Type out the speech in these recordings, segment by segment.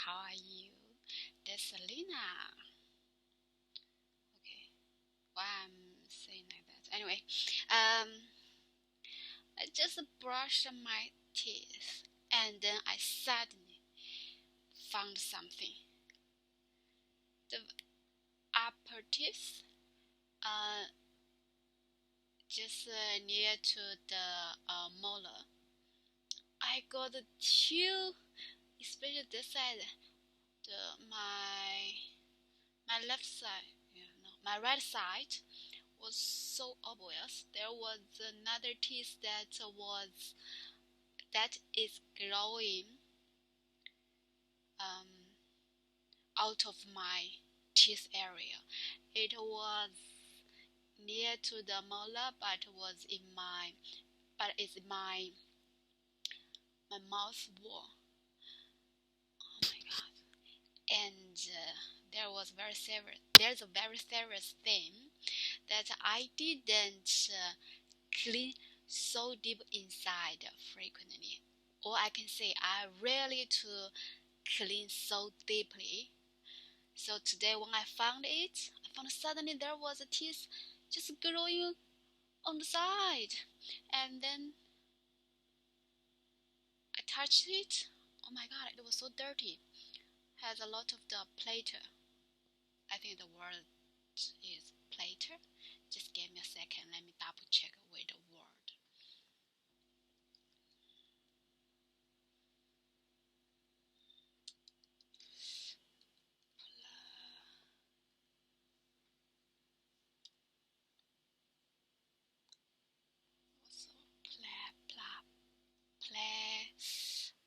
How are you? This is Selena. Okay, why I'm saying like that? Anyway, I just brushed my teeth and then I suddenly found something. The upper teeth, uh, just near to the molar. I got two, especially this side, my left side, no, my right side was so obvious. There was another teeth that is growing um, out of my teeth area. It was near to the molar, but it's in my mouth wall. Oh my god! And there's a very serious thing that I didn't clean so deep inside frequently. Or I can say I rarely to clean so deeply. So today when I found it, I found suddenly there was a teeth just growing on the side. And then I touched it. Oh my god, it was so dirty. Has a lot of the plater. I think the word is plater. Just give me a second. Let me double check with the word. So,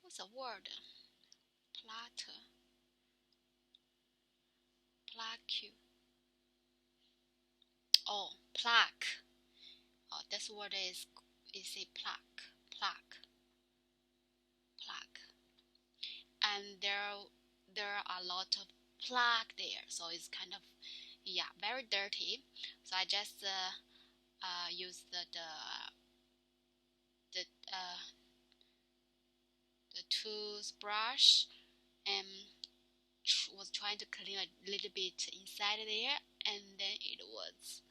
what's the word? Platter. Plaque. Oh, plaque. Oh, that's what it is a plaque. And there are a lot of plaque there, so it's kind of, yeah, very dirty. So I just use the the toothbrush and was trying to clean a little bit inside there, and then it was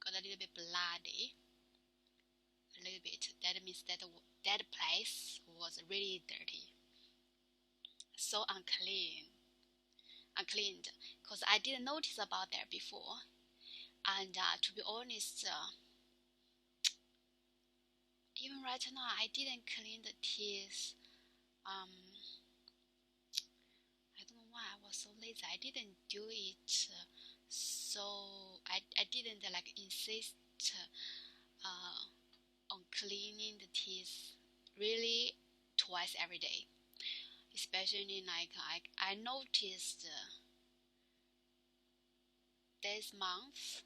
got a little bit bloody, a little bit. That means that place was really dirty, so uncleaned, because I didn't notice about that before. And to be honest, even right now, I didn't clean the teeth. Um, I don't know why I was so lazy. I didn't do it. I didn't like insist on cleaning the teeth really twice every day. Especially like I noticed this month,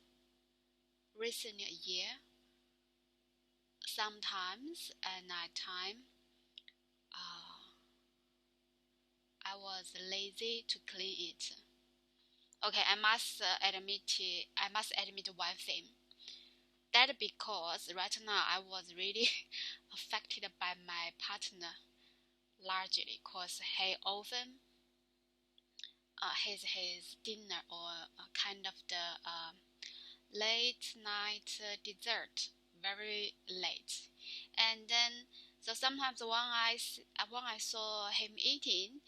recently a year, sometimes at night time, uh, I was lazy to clean it. Okay, I must admit one thing. That because right now I was really affected by my partner largely, because he often his dinner or kind of the late night dessert very late, and then so sometimes when I saw him eating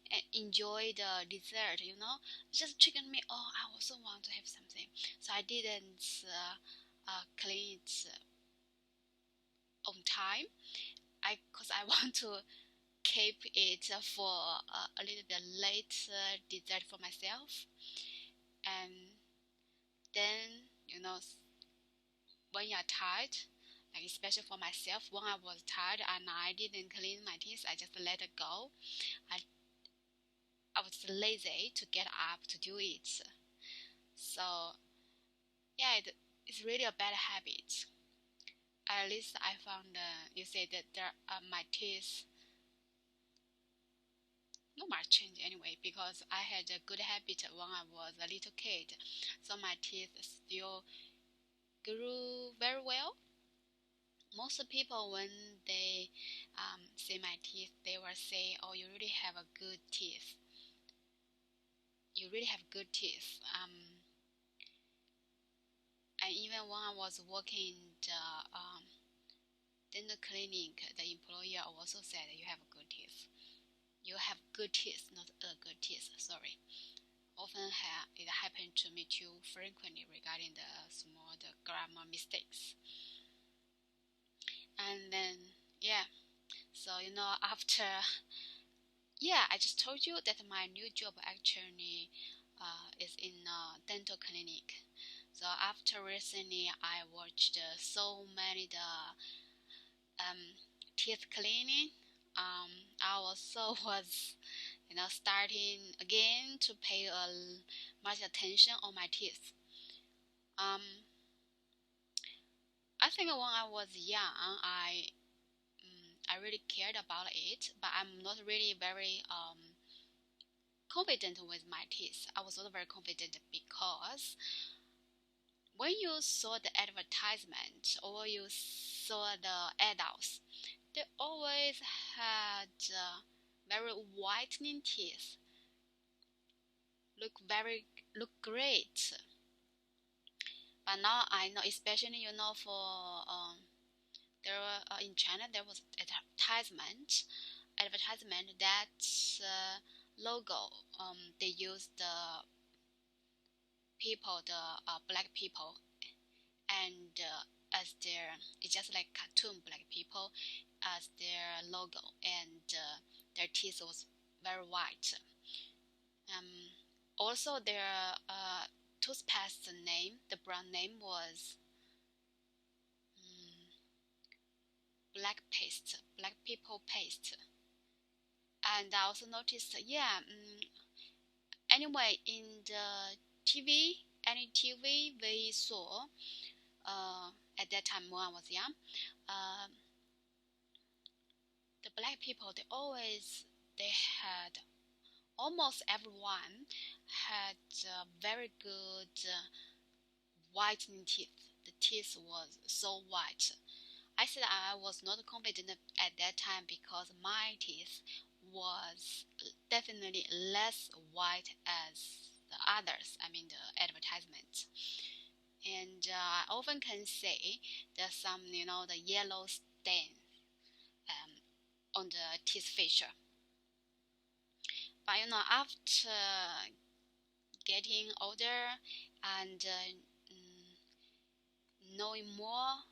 and enjoy the dessert, just triggered me. Oh, I also want to have something, so I didn't clean it on time. Because I want to keep it for a little bit late dessert for myself, and then when you're tired, like especially for myself, when I was tired and I didn't clean my teeth, I just let it go. I I was lazy to get up to do it. So yeah, it's really a bad habit. At least I found you say that my teeth not much change anyway, because I had a good habit when I was a little kid, so my teeth still grew very well. Most people, when they see my teeth, they will say, "Oh, you really have a good teeth. You really have good teeth." And even when I was working in the dental clinic, the employer also said you have good teeth. You have good teeth, not a good teeth. Sorry. Often it happened to me too frequently regarding the grammar mistakes. And then yeah, so after I just told you that my new job actually is in a dental clinic. So after recently, I watched so many the teeth cleaning. I also was starting again to pay much attention on my teeth. Um, I think when I was young, I really cared about it, but I'm not really very confident with my teeth. I was not very confident because when you saw the advertisement or you saw the adults, they always had very whitening teeth, look great. But now I know, especially for there were, in China there was advertisement that logo. They used the people, the black people, and as their it's just like cartoon black people as their logo, and their teeth was very white. Um, Also their toothpaste name, the brand name was black people paste. And I also noticed, anyway, in the any TV we saw, at that time when I was young, uh, the black people, they had, almost everyone had very good whitening teeth. The teeth was so white. I said I was not confident at that time because my teeth was definitely less white as the others. I mean the advertisement. And I often can say there's some, the yellow stain on the teeth fissure. But after getting older and knowing more,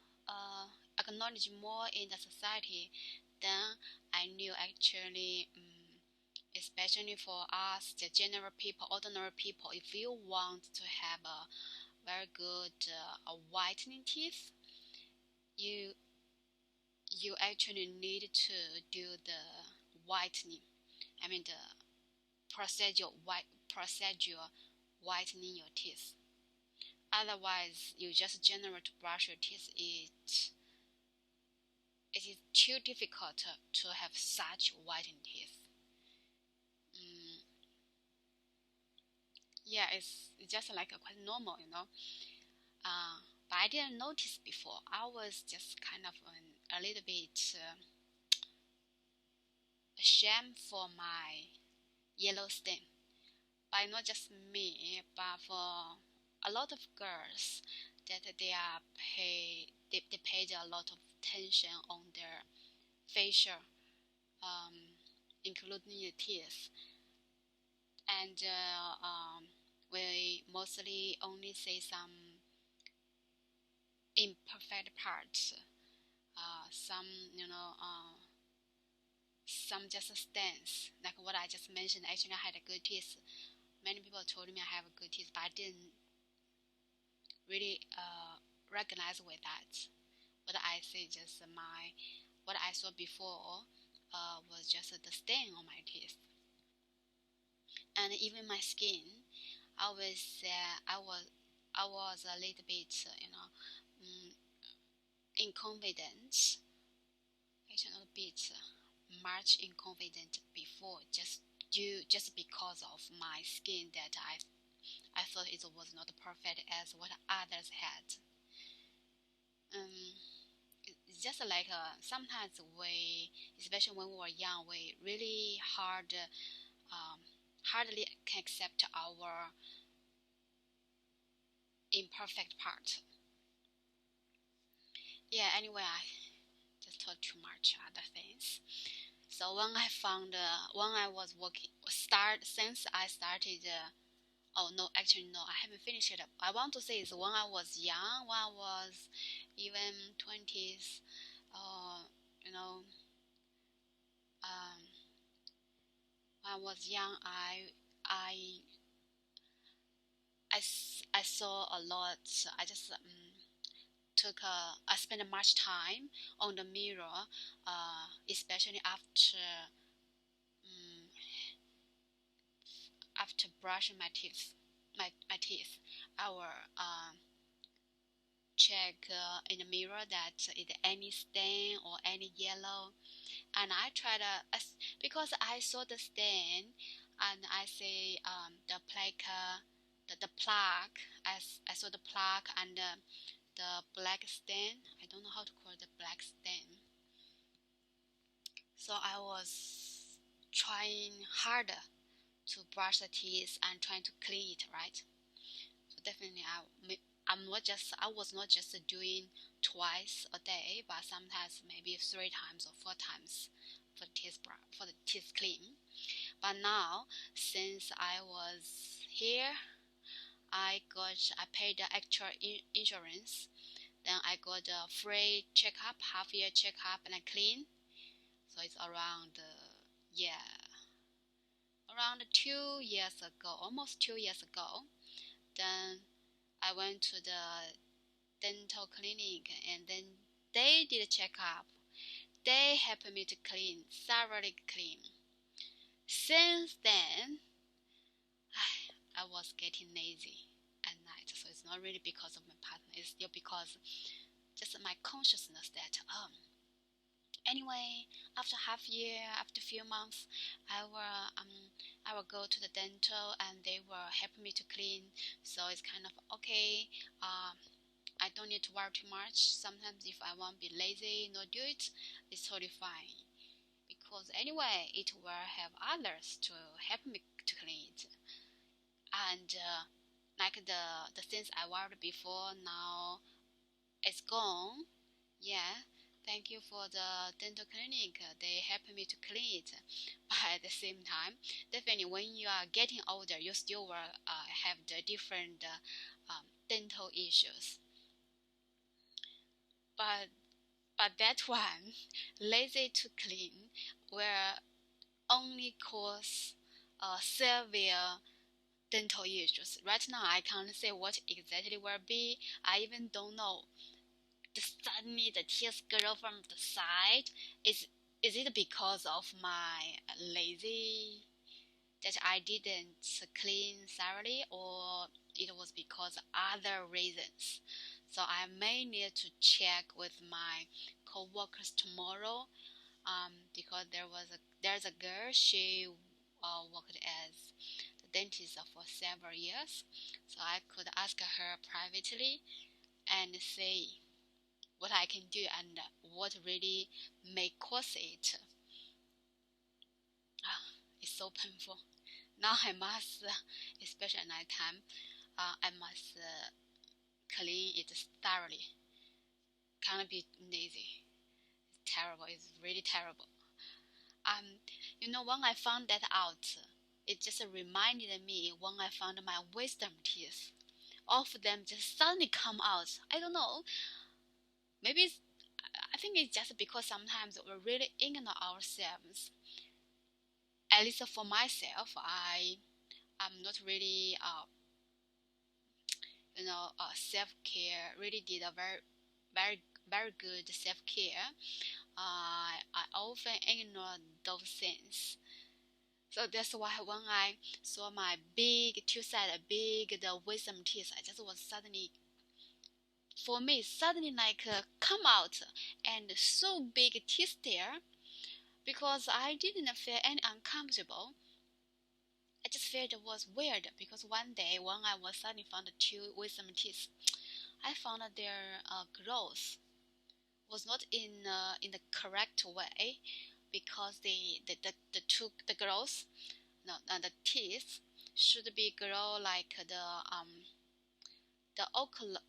acknowledging more in the society, then I knew actually, especially for us, the general people, ordinary people, if you want to have a very good whitening teeth, you you actually need to do the whitening. I mean the procedure whitening your teeth. Otherwise, you just generate brush your teeth. It is too difficult to have such whitened teeth. Mm, yeah, it's just like a quite normal, But I didn't notice before. I was just kind of a little bit ashamed for my yellow skin. But not just me, but for a lot of girls that they paid a lot of attention on their facial, um, including the teeth, and we mostly only see some imperfect parts, some some just stance, like what I just mentioned. Actually, I had a good teeth. Many people told me I have a good teeth, but I didn't really recognize with that. What I see, just what I saw before was just the stain on my teeth, and even my skin. I was I was a little bit inconfident. Actually, not a bit much inconfident before, just because of my skin that I thought it was not perfect as what others had. Um, It's just like sometimes we, especially when we were young, we really hardly can accept our imperfect part. Yeah, anyway, I just talked too much other things. So when I found, when I was working, since I started, oh no, actually no, I haven't finished it. I want to say is when I was young, when I was even 20s, you know, um, when I was young, I, I saw a lot. I just I spent much time on the mirror, especially um, after brushing my teeth. My teeth, I will check in the mirror that is any stain or any yellow, and I try to because I saw the stain, and I see the plaque. I saw the plaque and the black stain. I don't know how to call the black stain. So I was trying harder to brush the teeth and trying to clean it, right? So definitely I was not just doing twice a day, but sometimes maybe 3 times or 4 times for the teeth clean. But now, since I was here, I paid the extra insurance. Then I got a free checkup, half year checkup, and I clean. So it's around yeah, around 2 years ago, almost 2 years ago. Then I went to the dental clinic, and then they did a checkup. They helped me to clean, thoroughly clean. Since then, I was getting lazy at night. So it's not really because of my partner. It's still because just my consciousness that anyway, after half year, after a few months, I will go to the dental and they will help me to clean. So it's kind of okay. I don't need to worry too much. Sometimes if I want to be lazy, not do it, it's totally fine. Because anyway, it will have others to help me to clean it. And like the things I worried before, now it's gone. Yeah, thank you for the dental clinic. They helped me to clean it. But at the same time, definitely when you are getting older, you still will have the different dental issues. But that one, lazy to clean, will only cause severe dental issues. Right now, I can't say what exactly will be. I even don't know. Suddenly the tears grow from the side. Is it because of my lazy that I didn't clean thoroughly, or it was because of other reasons? So I may need to check with my co-workers tomorrow. Because there's a girl, she worked as the dentist for several years, so I could ask her privately and see what I can do and what really may cause it. It's so painful. Now I must, especially at night time, I must clean it thoroughly. Can't be lazy. It's terrible. It's really terrible. Um, when I found that out, it just reminded me when I found my wisdom teeth. All of them just suddenly come out. I don't know. Maybe I think it's just because sometimes we're really ignore ourselves. At least for myself, I'm not really self care. Really did a very very good self care. I often ignore those things. So that's why when I saw my big two-sided, big the wisdom teeth, I just was suddenly, for me, suddenly like come out and so big teeth there because I didn't feel any uncomfortable. I just felt it was weird because one day when I was suddenly found two wisdom teeth, I found that their growth was not in the correct way, because the girls, no, the teeth should be grow like the occult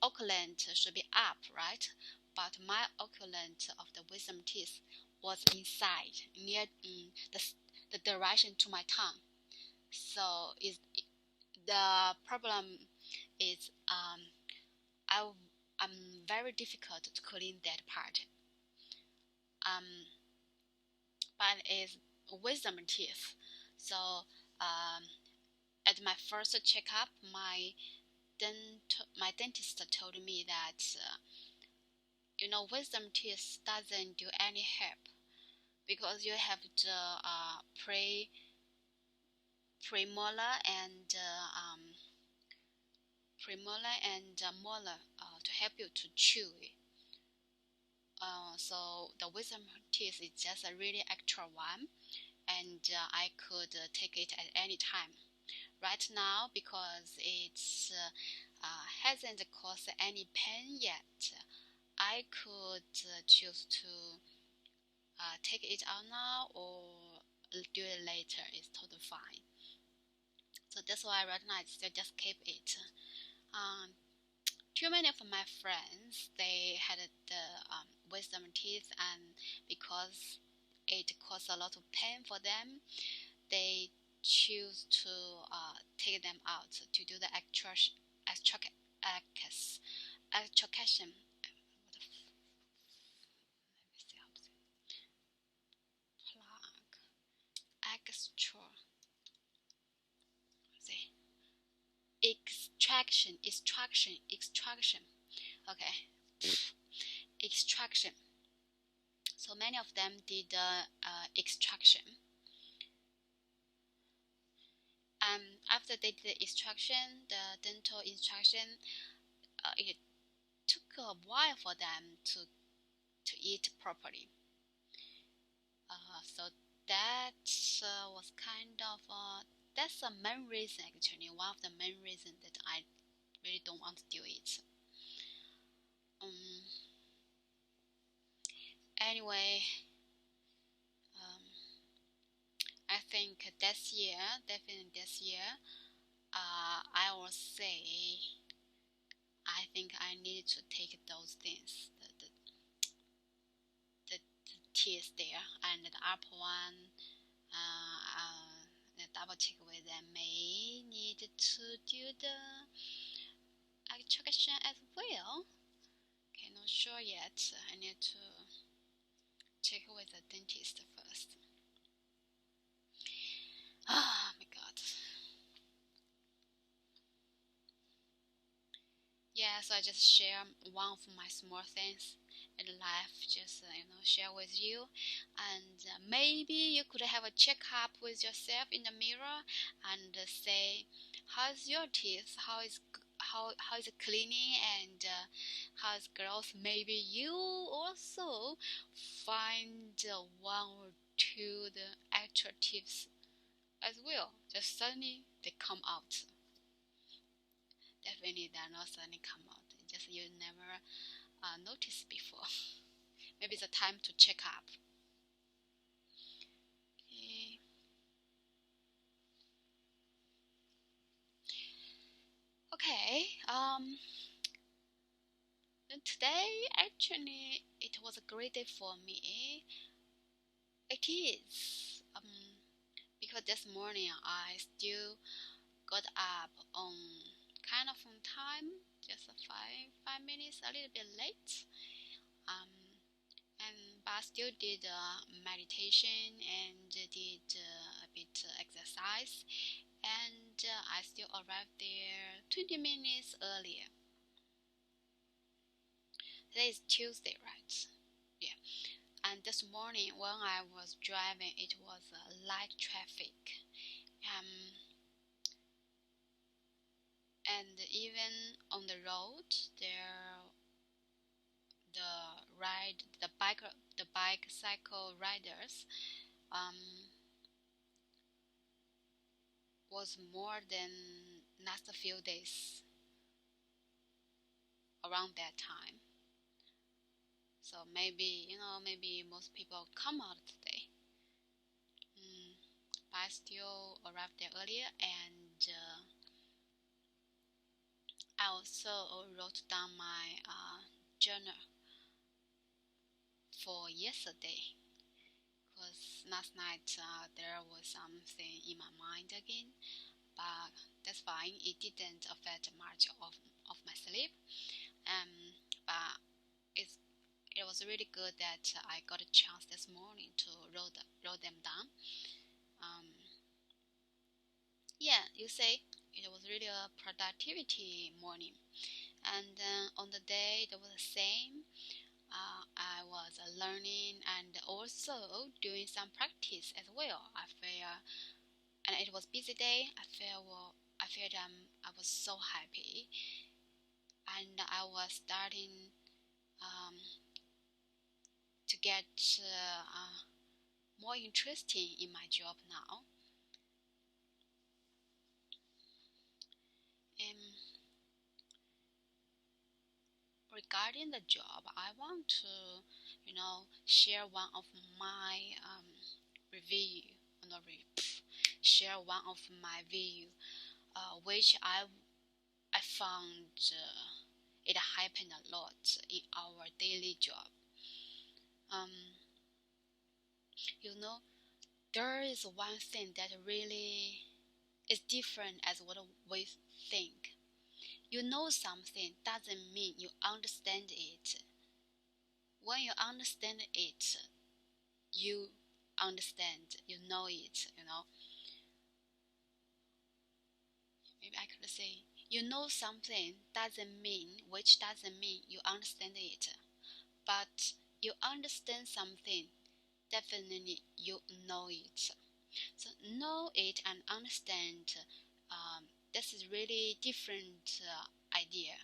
should be up, right? But my occult of the wisdom teeth was inside, near the direction to my tongue. So the problem is I I'm very difficult to clean that part. Um, but it's wisdom teeth. So at my first checkup, my dentist told me that wisdom teeth doesn't do any help, because you have the premolar and molar to help you to chew it. So the wisdom teeth is just a really extra one, and I could take it at any time. Right now, because it's hasn't caused any pain yet, I could choose to take it out now or do it later. It's totally fine. So that's why right now I still just keep it. Um, Too many of my friends, they had the wisdom teeth, and because it caused a lot of pain for them, they choose to take them out to do the extraction. Extra, see, extraction. Okay, extraction. So many of them did the extraction. After they did the extraction, the dental extraction, it took a while for them to eat properly. So that was kind of that's the main reason, actually, one of the main reasons that I really don't want to do it. Anyway, um, I think definitely this year, I will say I think I need to take those things, the teeth there and the upper one, double check with them. May need to do the extraction as well. Okay, not sure yet. I need to check with the dentist first. Oh my god. Yeah, so I just share one of my small things in life, just share with you, and maybe you could have a checkup with yourself in the mirror and say, how's your teeth? How is it cleaning, and how's growth? Maybe you also find one or two the extra tips as well. Just suddenly they come out. Definitely they're not suddenly come out. Just you never noticed before. Maybe it's a time to check up. Okay. Today actually it was a great day for me. It is. Because this morning I still got up on kind of on time, just 5 minutes, a little bit late. But I still did meditation and did a bit exercise, and I still arrived there 20 minutes earlier. Today is Tuesday, right? Yeah. And this morning when I was driving, it was light traffic. And even on the road, the bicycle riders was more than last few days around that time. So maybe, maybe most people come out today. But I still arrived there earlier, and I also wrote down my journal for yesterday, because last night there was something in my mind again, but that's fine. It didn't affect much of my sleep. But it's it was really good that I got a chance this morning to wrote them down. Um, yeah, you say it was really a productivity morning, and then on the day that was the same. I was learning and also doing some practice as well. I feel, and it was busy day. I felt I was so happy, and I was starting um, to get more interesting in my job now. And regarding the job, I want to, share one of my review, not re- share one of my view, which I found it happened a lot in our daily job. Um, you know, there is one thing that really is different as what we think. You know something doesn't mean you understand it. When you understand it, you understand, you know it, Maybe I could say, you know something which doesn't mean you understand it. But you understand something, definitely you know it. So know it and understand, this is really different idea.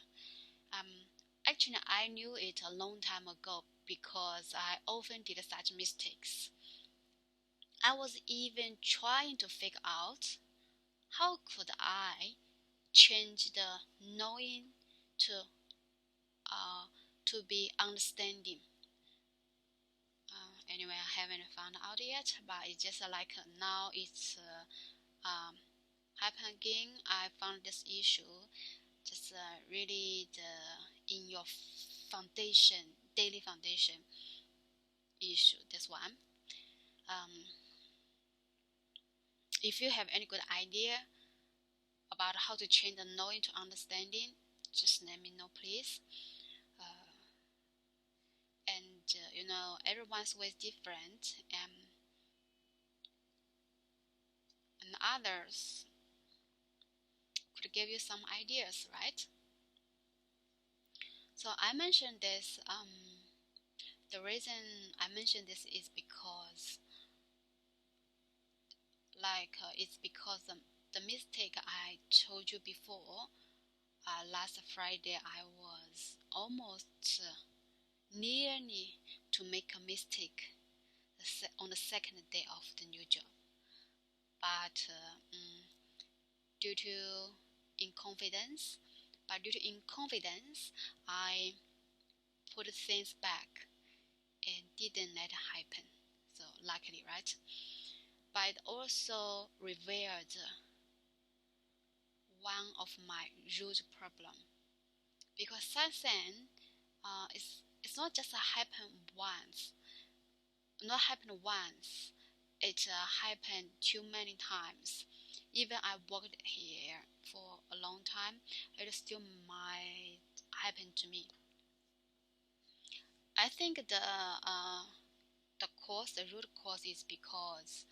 Um, Actually, I knew it a long time ago because I often did such mistakes. I was even trying to figure out how could I change the knowing to uh, to be understanding. Anyway, I haven't found out yet, but it's just like now it's happen again. I found this issue just really in your foundation, daily foundation issue. This one. Um, if you have any good idea about how to change the knowing to understanding, just let me know, please. Uh, and everyone's way is different, and others could give you some ideas, right? So I mentioned this. The reason I mentioned this is because, it's because the mistake I told you before. Last Friday, I was almost nearly to make a mistake on the second day of the new job, but due to inconfidence, I put things back and didn't let it happen. So luckily, right? But it also revealed one of my root problem, because something it's not just happened once. It happened too many times. Even I worked here for a long time, it still might happen to me. I think the root cause is because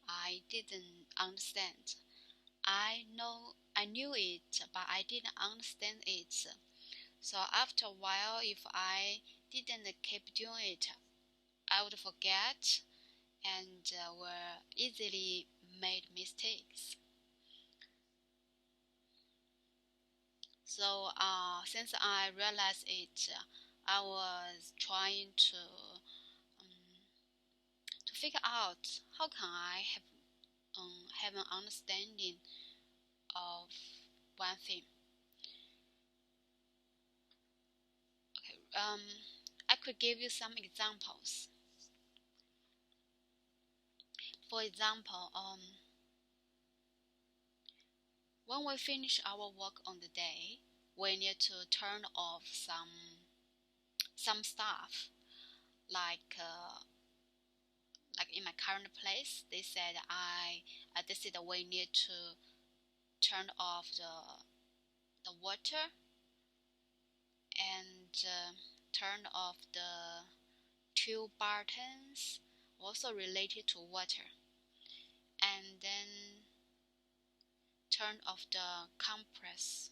I didn't understand. I knew it, but I didn't understand it. So after a while, if I didn't keep doing it, I would forget and were easily made mistakes. So since I realized it, I was trying to figure out how can I have an understanding of one thing. Okay. I could give you some examples. For example, when we finish our work on the day, we need to turn off some stuff, like in my current place, they said they said we need to turn off the water and turn off the two buttons also related to water, and then turn off the compress.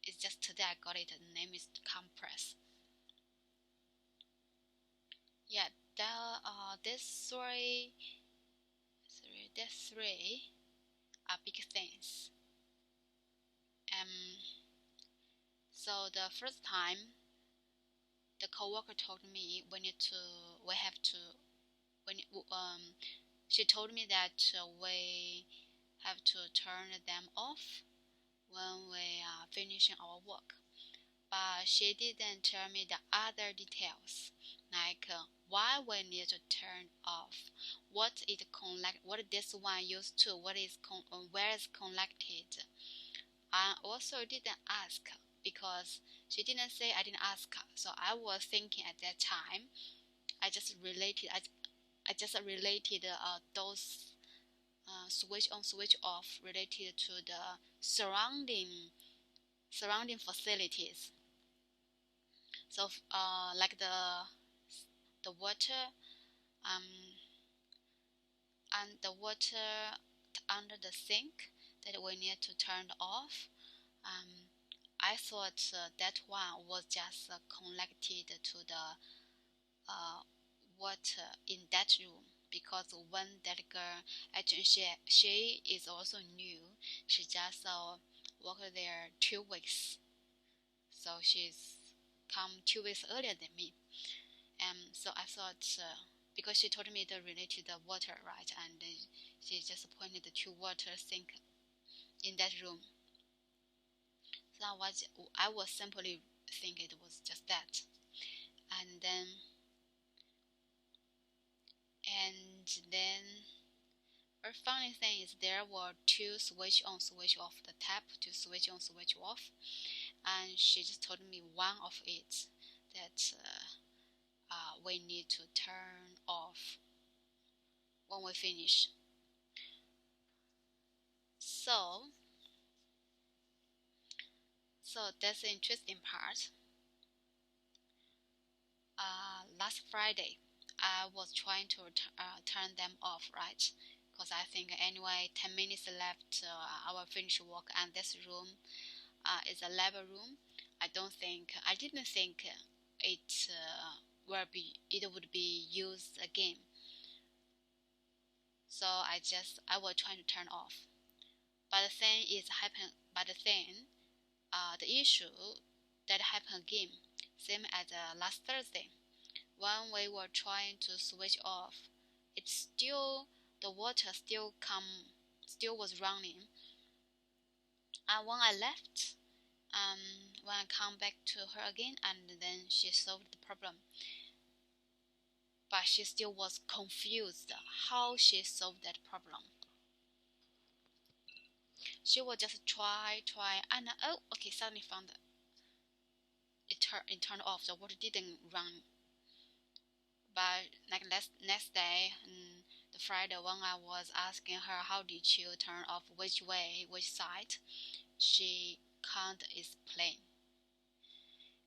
It's just today I got it. The name is compress. Yeah, these three are big things. So the first time, the coworker told me she told me that we have to turn them off when we are finishing our work. But she didn't tell me the other details, like why we need to turn off, what this one used to, where it's connected. I also didn't ask because she didn't say. I didn't ask her, so I was thinking at that time. I just related. Those switch on, switch off related to the surrounding facilities. So like the water and the water under the sink that we need to turn off. I thought that one was just connected to the water in that room, because when that girl, actually she is also new. She just worked there 2 weeks, so she's come 2 weeks earlier than me. So I thought, because she told me it related to the water, right, and she just pointed to water sink in that room. So I was simply thinking it was just that. And then a funny thing is there were two switch on, switch off, the tap to switch on, switch off, and she just told me one of it that we need to turn off when we finish. So that's the interesting part. Last Friday, I was trying to turn them off, right? Because I think anyway, 10 minutes left, I will finish work, and this room is a lab room. I didn't think it would be used again. So I was trying to turn off. But the issue that happened again, same as last Thursday, when we were trying to switch off, the water still was running. And when I left, when I come back to her again, and then she solved the problem, but she still was confused how she solved that problem. She would just try, and okay, suddenly found it turned off. The water didn't run. But like next day, the Friday, when I was asking her how did you turn off, which way, which side, she can't explain.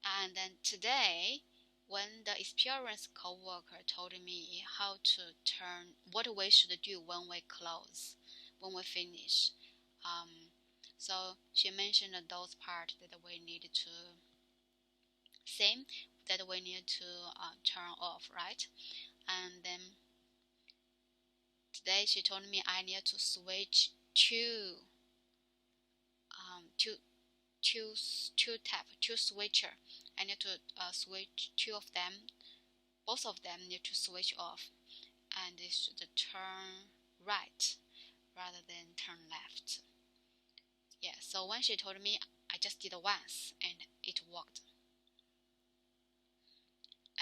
And then today, when the experienced coworker told me what we should do when we close, when we finish, so she mentioned those parts that we need to turn off, right? And then today she told me I need to switch two switcher. I need to switch two of them. Both of them need to switch off, and they should turn right rather than turn left. Yeah, so when she told me, I just did it once and it worked.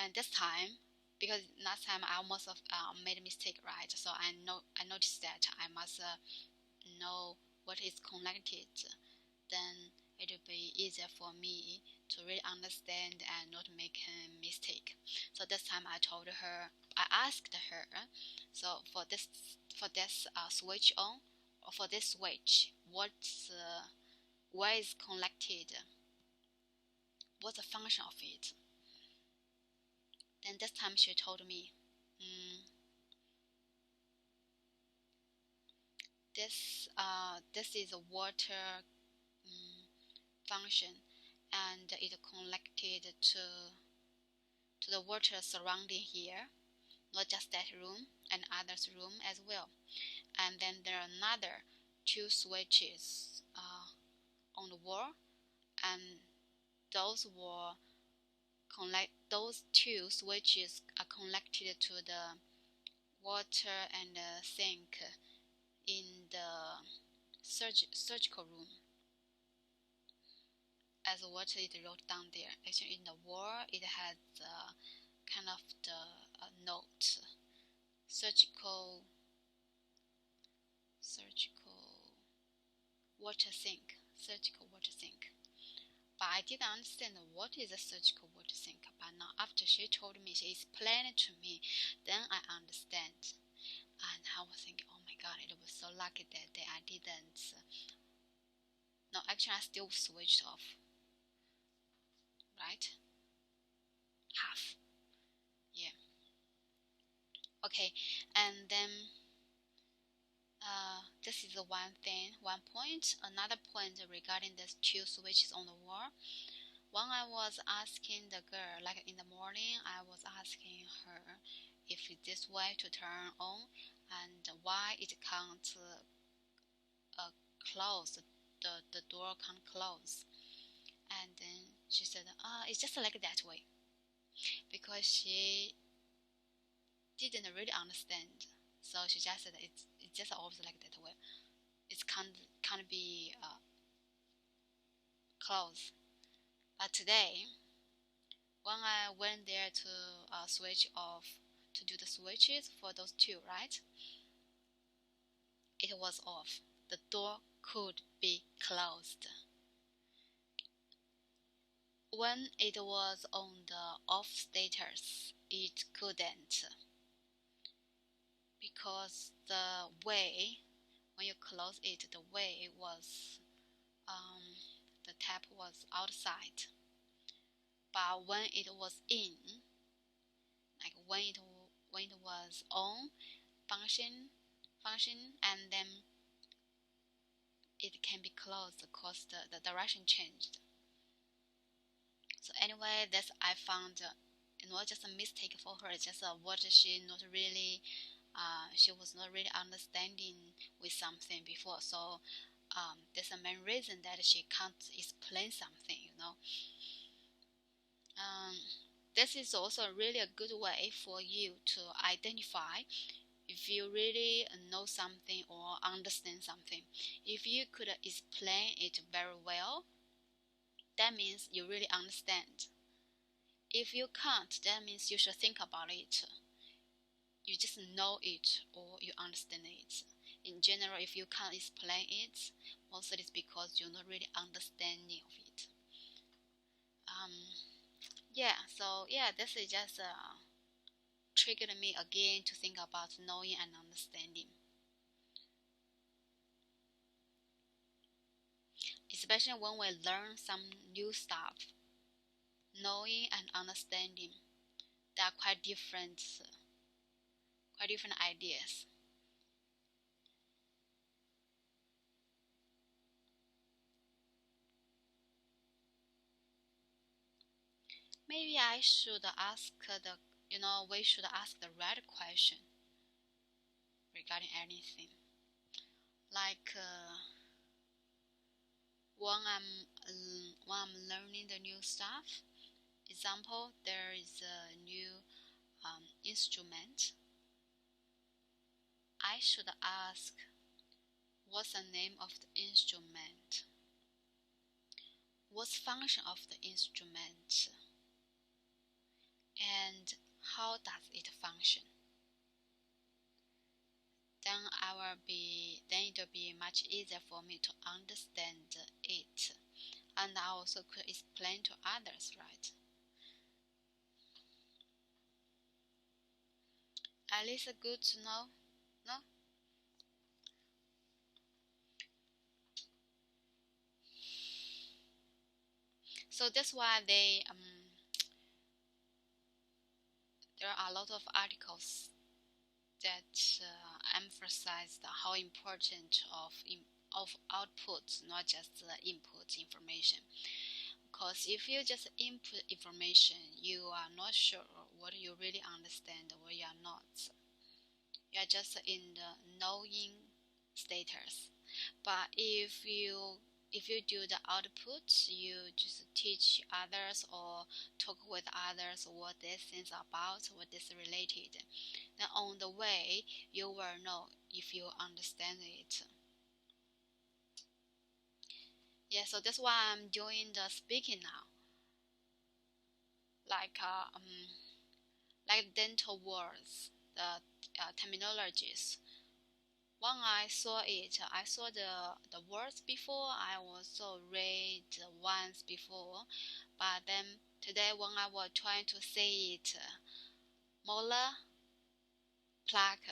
And this time, because last time I almost made a mistake, right? So I noticed that I must know what is connected. Then it will be easier for me to really understand and not make a mistake. So this time I asked her, so for this switch on, or for this switch, where is connected? What's the function of it? Then this time she told me, this is a water function, and it connected to the water surrounding here, not just that room and others room as well. And then there are another two switches on the wall, and those two switches are connected to the water and sink in the surgical room. As water is wrote down there, actually in the wall it has kind of the note, surgical water sink, surgical water sink. But I didn't understand what is a surgical water sink. But now after she told me, she explained it to me, then I understand. And I was thinking, oh my god, it was so lucky that day I didn't. No, actually I still switched off. Right? Half. Yeah. Okay, and then this is the one point. Another point regarding these two switches on the wall. When I was asking the girl, like in the morning, I was asking her if it's this way to turn on and why it can't close, the door can't close. And then she said, it's just like that way, because she didn't really understand. So she just said it's just always like that way. It can't be closed. But today, when I went there to switch off, to do the switches for those two, right? It was off. The door could be closed. When it was on the off status, it couldn't, because the way, when you close it, the way was, the tap was outside. But when it was in, like when it was on, function, and then it can be closed because the direction changed. So anyway, that's I found not just a mistake for her, just what she not really, she was not really understanding with something before. So that's the main reason that she can't explain something, This is also really a good way for you to identify if you really know something or understand something. If you could explain it very well, that means you really understand. If you can't, that means you should think about it. You just know it or you understand it. In general, if you can't explain it, mostly it's because you're not really understanding of it. This is just triggered me again to think about knowing and understanding. Especially when we learn some new stuff, knowing and understanding, they are quite different ideas. Maybe I should ask we should ask the right question regarding anything. Like when I'm learning the new stuff. Example, there is a new instrument. I should ask, what's the name of the instrument? What's function of the instrument? and how does it function. Then it will be much easier for me to understand it, and I also could explain to others, right? At least good to know, no? So that's why there are a lot of articles that emphasize how important of output, not just input information. Because if you just input information, you are not sure what you really understand or you are not. You are just in the knowing status. But if you do the output, you just teach others or talk with others what this is about, what is related. Then on the way, you will know if you understand it. Yeah, so that's why I'm doing the speaking now. Like like dental words, the terminologies. When I saw it, I saw the words before. I also read once before, but then today when I was trying to say it, molar, plaque.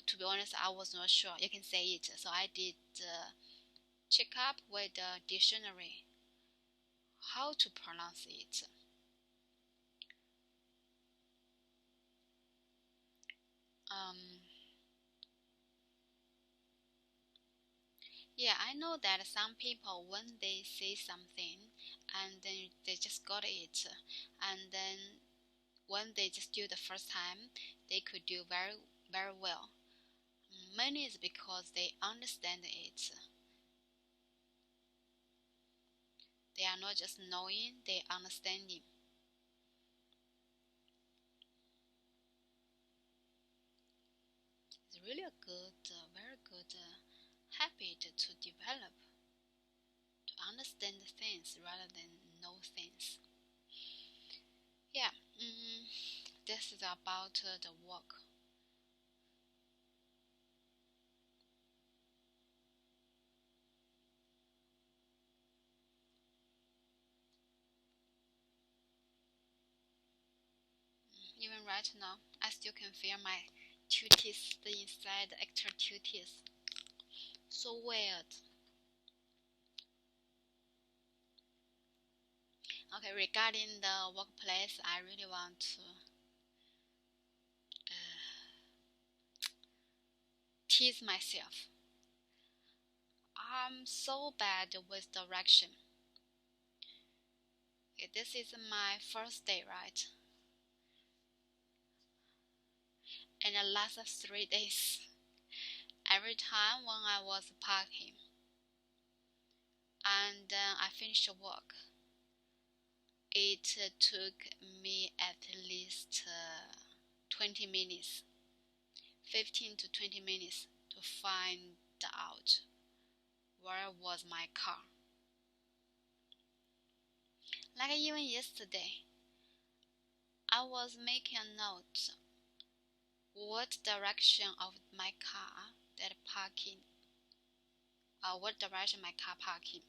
To be honest, I was not sure you can say it, so I did check up with the dictionary how to pronounce it. Um, yeah, I know that some people when they say something and then they just got it, and then when they just do the first time, they could do very very well. Many is because they understand it. They are not just knowing, they understanding. It's really a good, very good habit to develop, to understand things rather than know things. Yeah, this is about the work. Even right now, I still can feel my two teeth inside the extra two teeth. So weird. Okay, regarding the workplace, I really want to tease myself. I'm so bad with direction. Okay, this is my first day, right? And the last 3 days, every time when I was parking and then I finished work, it took me at least 20 minutes, 15 to 20 minutes to find out where was my car. Like even yesterday, I was making a note what direction of my car that parking, what direction my car parking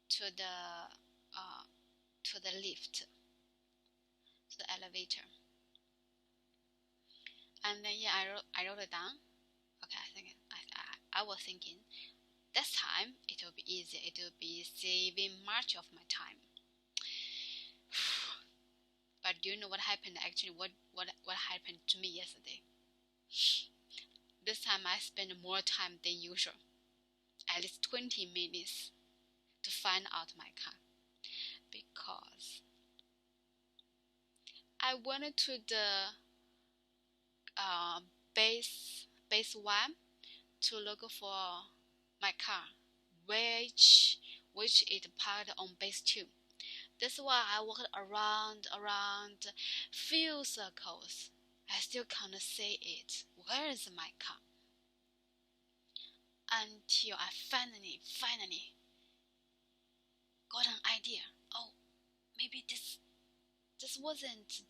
to the uh, to the lift, to the elevator. And then yeah, I wrote it down. Okay, I was thinking this time it will be easier. It will be saving much of my time. But do you know what happened actually? What happened to me yesterday? This time I spent more time than usual, at least 20 minutes to find out my car, because I went to the uh, base one to look for my car, which is parked on base two. That's why I walked around few circles. I still can't say it. Where is my car? Until I finally got an idea. Oh, maybe this wasn't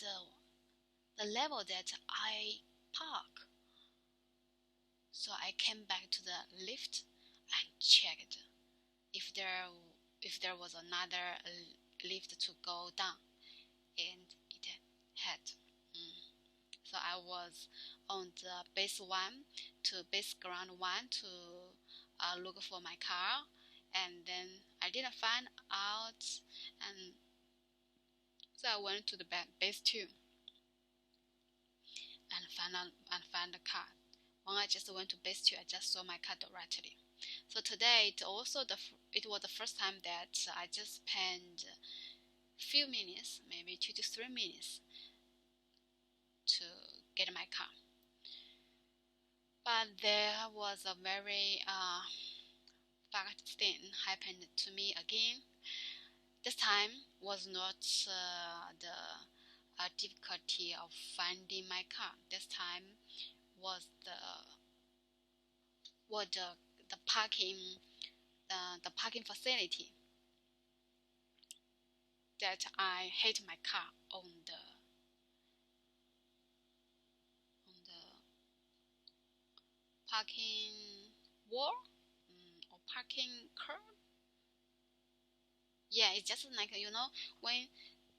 the level that I park. So I came back to the lift and checked if there was another lift to go down, and it had. Mm. So I was on the base ground one to look for my car, and then I didn't find out, and so I went to the base two and found the car. When I just went to base two, I just saw my car directly. So today, it was the first time that I just spent few minutes, maybe 2 to 3 minutes, to get my car. But there was a very bad thing happened to me again. This time was not the difficulty of finding my car. This time was the parking facility that I hit my car on the parking wall, or parking curb. Yeah, it's just like, when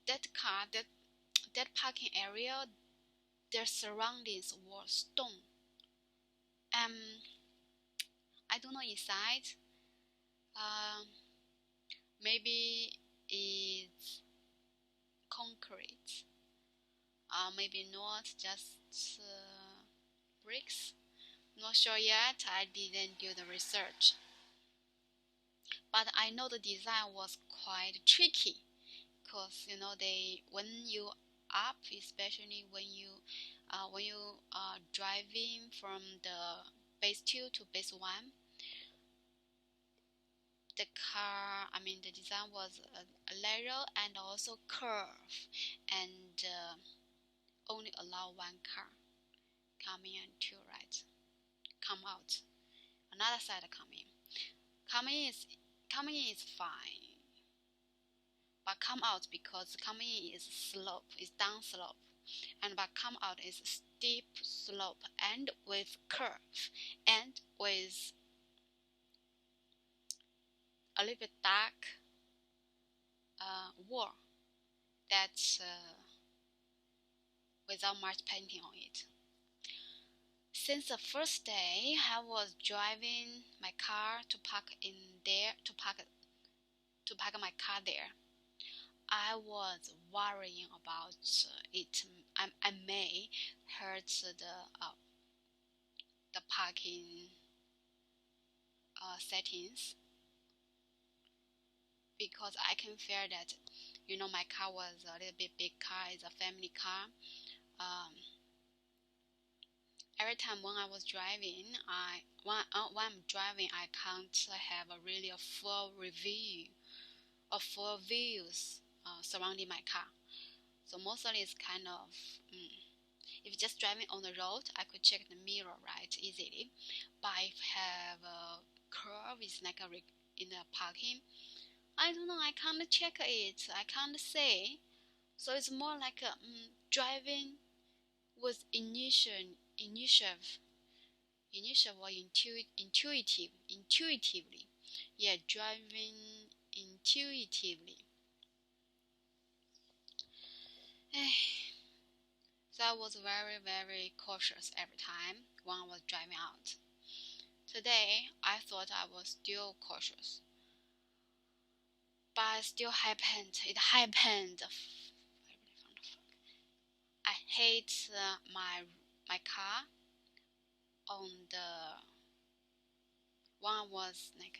that parking area, their surroundings were stone. I don't know inside. Um, Maybe it's concrete. Maybe not, just bricks. Not sure yet. I didn't do the research. But I know the design was quite tricky, because when you up, especially when you are driving from the base 2 to base 1, the design was a lateral and also curve, and only allow one car come in and two right, come out, another side come in. Coming in is fine, but come out, because coming in is down slope, but come out is steep slope and with curve and with a little bit dark wall that's without much painting on it. Since the first day I was driving my car to park my car there, I was worrying about it. I may hurt the parking settings, because I can fear that, my car was a little bit big car. It's a family car. Every time when I was driving, when I'm driving, I can't have a full review of full views surrounding my car. So mostly it's kind of, if just driving on the road, I could check the mirror right easily. But if have a curve, it's like in the parking, I don't know, I can't check it, I can't say. So it's more like driving with initiative or intuitively. Yeah, driving intuitively. So I was very, very cautious every time when I was driving out. Today, I thought I was still cautious, but it still happened. It happened. I hit my car on the one was like,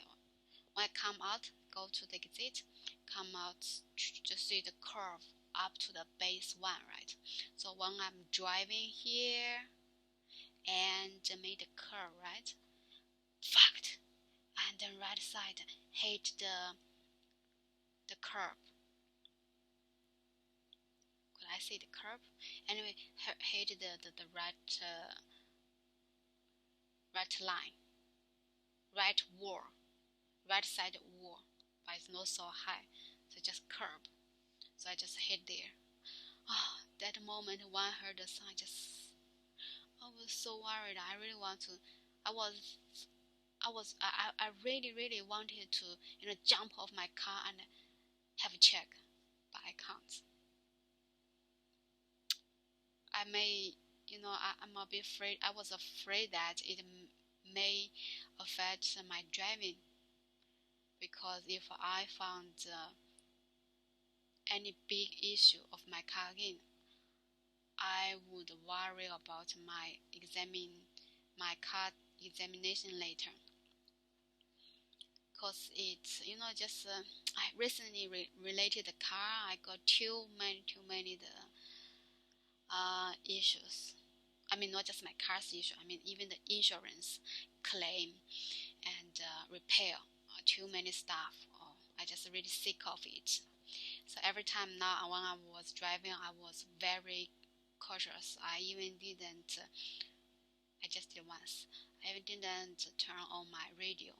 when I come out, go to the exit, come out, just see the curve up to the base 1, right? So when I'm driving here and made the curve, right, fucked, and the right side hit the curb. Could I see the curb? Anyway, hit the right line, right wall, right side wall, but it's not so high, so just curb. So I just hit there. That moment when I heard the song, I was so worried. I really want to. I was. I really, really wanted to, jump off my car and have a check, but I can't. I may, I'm a bit afraid. I was afraid that it may affect my driving because if I found any big issue of my car again, I would worry about my car examination later. Cause it's just I recently related the car. I got too many the issues. I mean, not just my car's issue. I mean, even the insurance claim and repair. Too many stuff. Oh, I just really sick of it. So every time now when I was driving, I was very cautious. I even didn't. I just did once. I even didn't turn on my radio.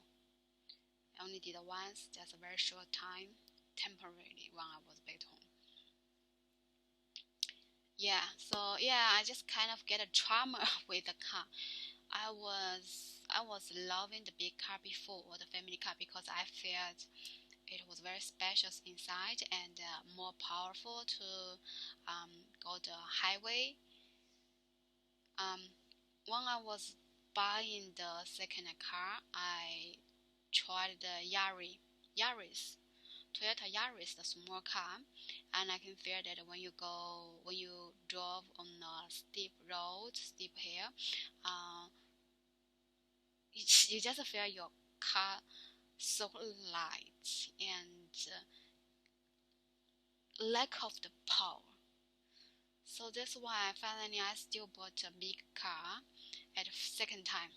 I only did it once, just a very short time, temporarily when I was back home. Yeah, so yeah, I just kind of get a trauma with the car. I was loving the big car before, or the family car, because I felt it was very spacious inside and more powerful to go the highway. Um, when I was buying the second car, I tried the Yaris, Toyota Yaris, the small car, and I can feel that when you drove on a steep road, steep hill, uh, you just feel your car so light and lack of the power. So that's why finally I still bought a big car at the second time,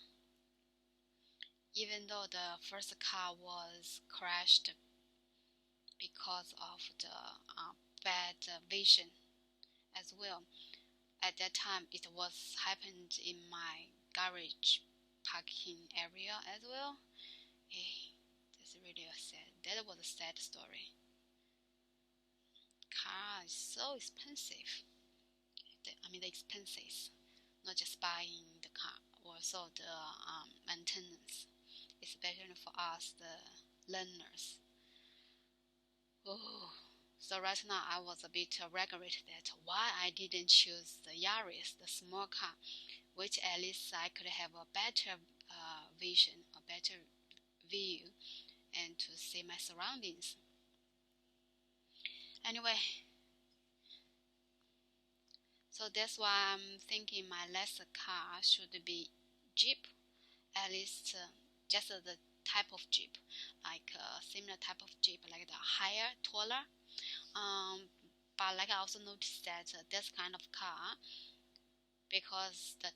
even though the first car was crashed because of the bad vision as well. At that time, it was happened in my garage parking area as well. Hey, that's really a sad. That was a sad story. Car is so expensive. The expenses, not just buying the car, also the maintenance, especially for us, the learners. Oh, so right now I was a bit regret that why I didn't choose the Yaris, the small car, which at least I could have a better vision, a better view, and to see my surroundings. Anyway, so that's why I'm thinking my next car should be Jeep, at least just the type of Jeep, like a similar type of Jeep, like the higher, taller. But like I also noticed that this kind of car, because the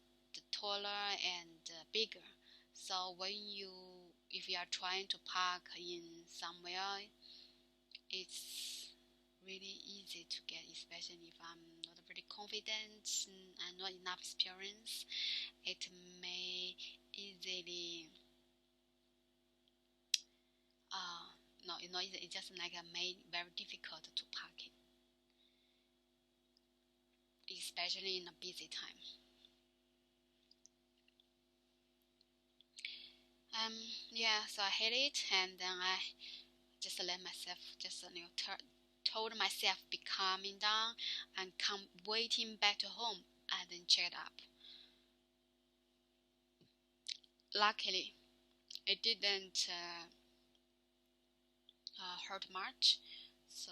taller and bigger, so if you are trying to park in somewhere, it's really easy to get, especially if I'm not very confident and not enough experience. It may easily no, it's just like made very difficult to park it, especially in a busy time. Yeah, so I hit it, and then I just let myself just told myself be calming down and come waiting back to home, and then check it up. Luckily, it didn't hurt much, so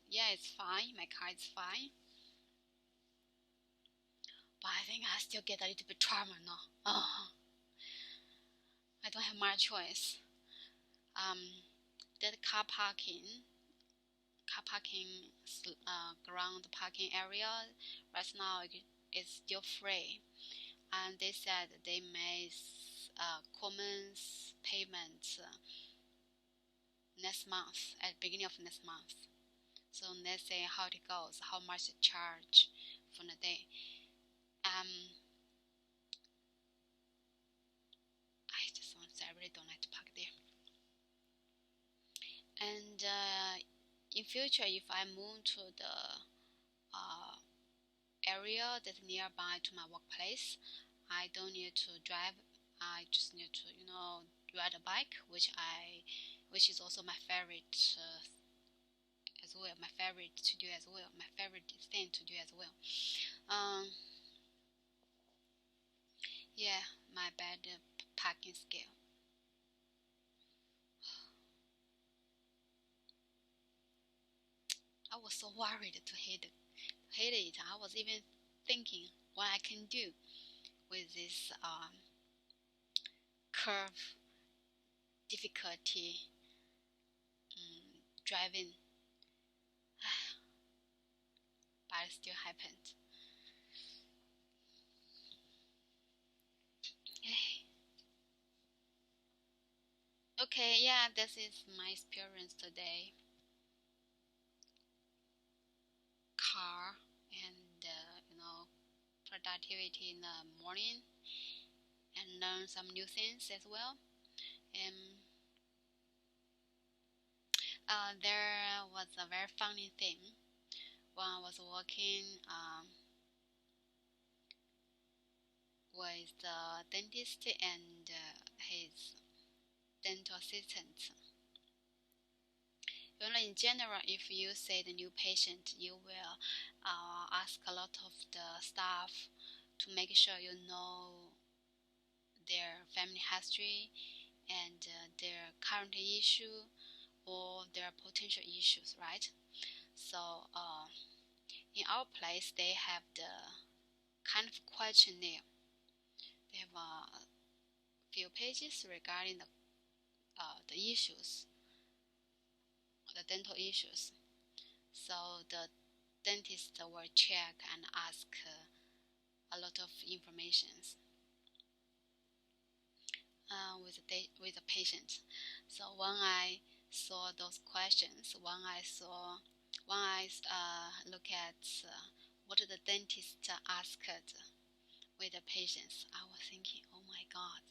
yeah, it's fine. My car is fine, but I think I still get a little bit trauma now. I don't have much choice. Um, that car parking ground parking area right now is still free, and they said they may commence payment next month, at the beginning of next month. So let's see how it goes, how much they charge for the day. I just want to say I really don't like to park there. And in future, if I move to the area that's nearby to my workplace. I don't need to drive. I just need to, ride a bike, which is also my favorite as well. My favorite to do as well. My favorite thing to do as well. Um, yeah, my bad parking skill. I was so worried to hit it. I was even thinking what I can do with this curve difficulty driving, but it still happened. Okay, yeah, this is my experience today. Car and productivity in the morning and learn some new things as well. And there was a very funny thing when I was working with the dentist and his dental assistant. In general, if you see the new patient, you will ask a lot of the staff to make sure you know their family history and their current issue or their potential issues, right? So in our place, they have the kind of questionnaire. They have a few pages regarding the issues, the dental issues. So the dentist will check and ask a lot of informations with the patient. So when I saw those questions, when I look at what the dentist asked with the patients, I was thinking, oh my god,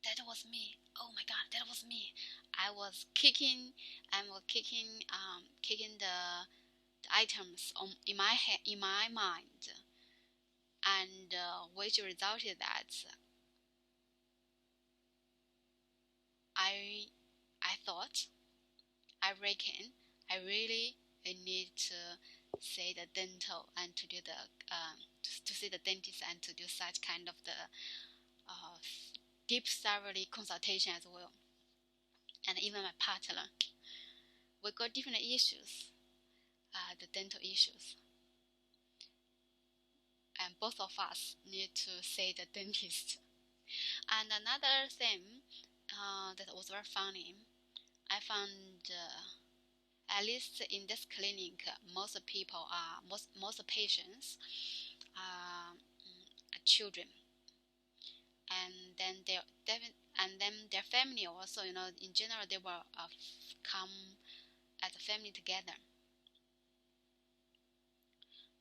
that was me. Oh my god, that was me. I was kicking kicking the items in my head, in my mind, and which resulted that I I thought, I reckon, I really need to see the dental and to do the to see the dentist and to do such kind of the uh, deep thoroughly consultation as well. And even my partner, we got different issues, the dental issues, and both of us need to see the dentist. And another thing that was very funny, I found at least in this clinic, most patients are children, and then their family also. In general, they will come as a family together.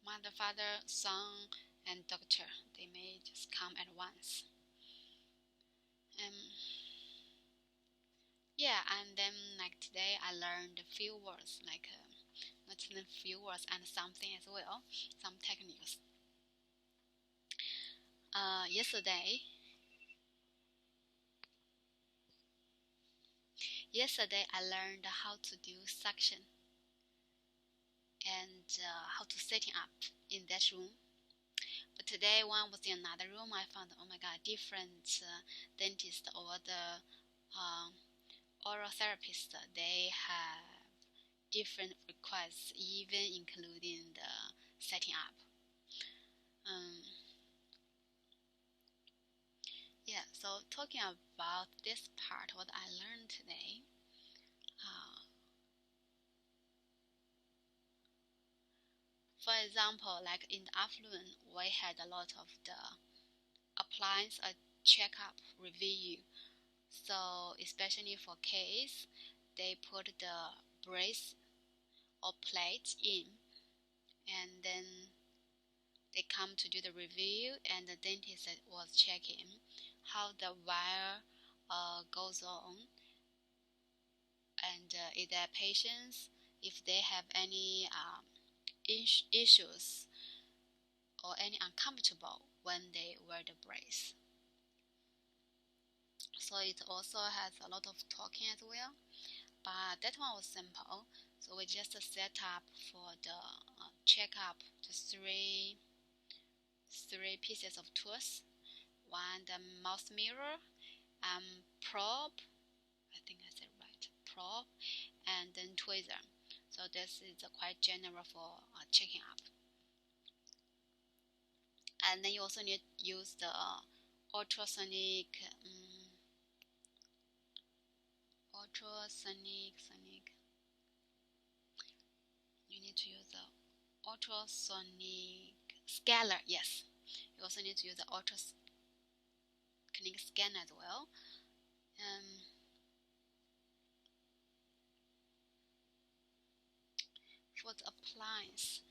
Mother, father, son, and doctor. They may just come at once. Um, yeah, and then like today, I learned a few words, like not even a few words and something as well, some techniques. Yesterday, I learned how to do suction and how to setting up in that room. But today, when I was in another room, I found, oh my god, different dentists or the oral therapists, they have different requests, even including the setting up. Um, yeah, so talking about this part, what I learned today, for example, like in the afternoon, we had a lot of the appliance checkup review. So especially for kids, they put the brace or plate in, and then they come to do the review, and the dentist was checking how the wire goes on, and if their patients, if they have any issues or any uncomfortable when they wear the brace. So it also has a lot of talking as well, but that one was simple. So we just set up for the checkup the three pieces of tools. One, the mouth mirror, probe, I think I said right, probe, and then tweezer. So this is quite general for checking up. And then you also need to use the ultrasonic, you need to use the ultrasonic scanner. Yes, you also need to use the ultrasonic scanner as well. For the appliance,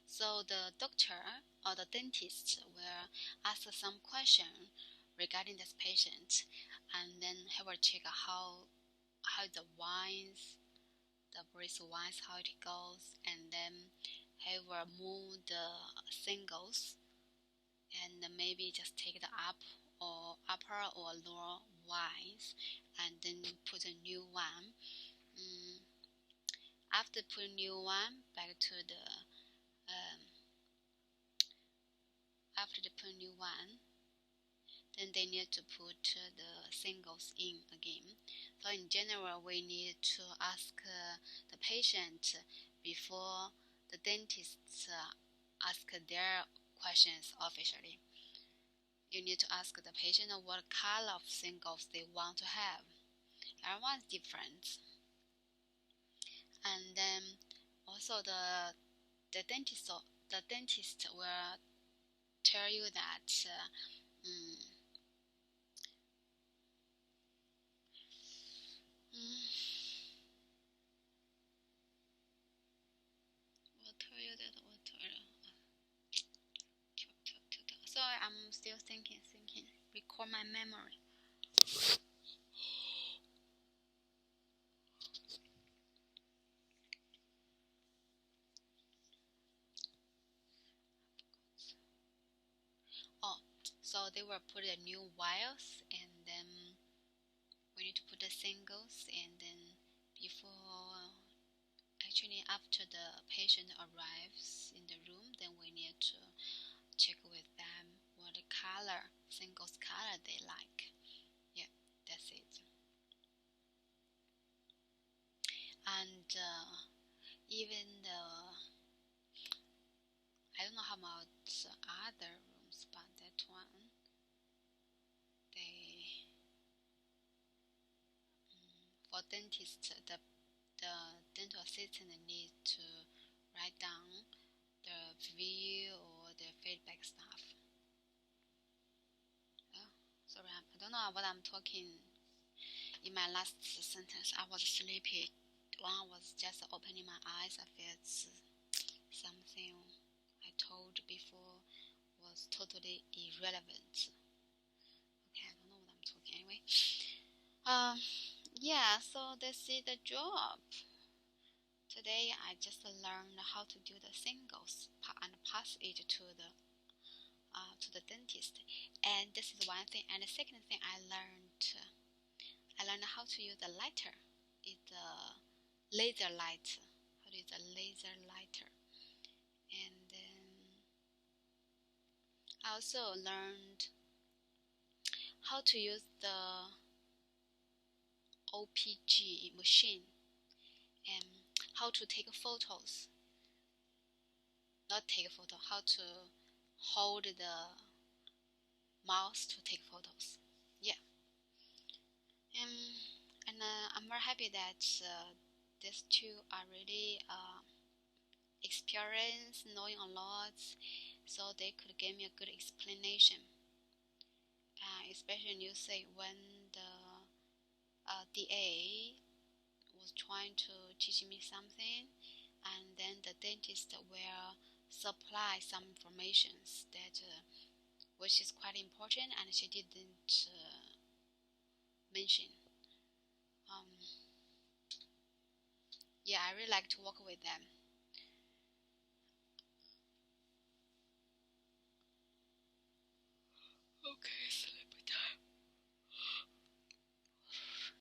so the doctor or the dentist will ask some question regarding this patient, and then he will check how the wines, the brace wines, how it goes, and then he will move the singles, and maybe just take the upper or lower wines, and then put a new one. After putting new one back to the after they put new one, then they need to put the singles in again. So in general, we need to ask the patient before the dentists ask their questions officially. You need to ask the patient what color of singles they want to have. Everyone's different. And then also the dentist will tell you that Sorry, I'm still thinking. Record my memory. So they will put the new wires, and then we need to put the singles, and then after the patient arrives in the room, then we need to check with them what singles color they like. Yeah, that's it. And even I don't know how about other rooms, but that one, for dentists, the dental assistant need to write down the view or the feedback stuff. Sorry, I don't know what I'm talking. In my last sentence, I was sleepy. When I was just opening my eyes, I felt something I told before was totally irrelevant. Okay, I don't know what I'm talking anyway. Yeah, so this is the job. Today I just learned how to do the singles and pass it to the dentist. And this is one thing. And the second thing I learned how to use the lighter. It's a laser light. How to use a laser lighter. And then I also learned how to use the OPG machine and how to take photos. Not take a photo, how to hold the mouse to take photos. Yeah. And I'm very happy that these two are really experienced, knowing a lot, so they could give me a good explanation. Especially you say when the DA was trying to teach me something, and then the dentist will supply some informations that which is quite important, and she didn't mention. Yeah, I really like to work with them.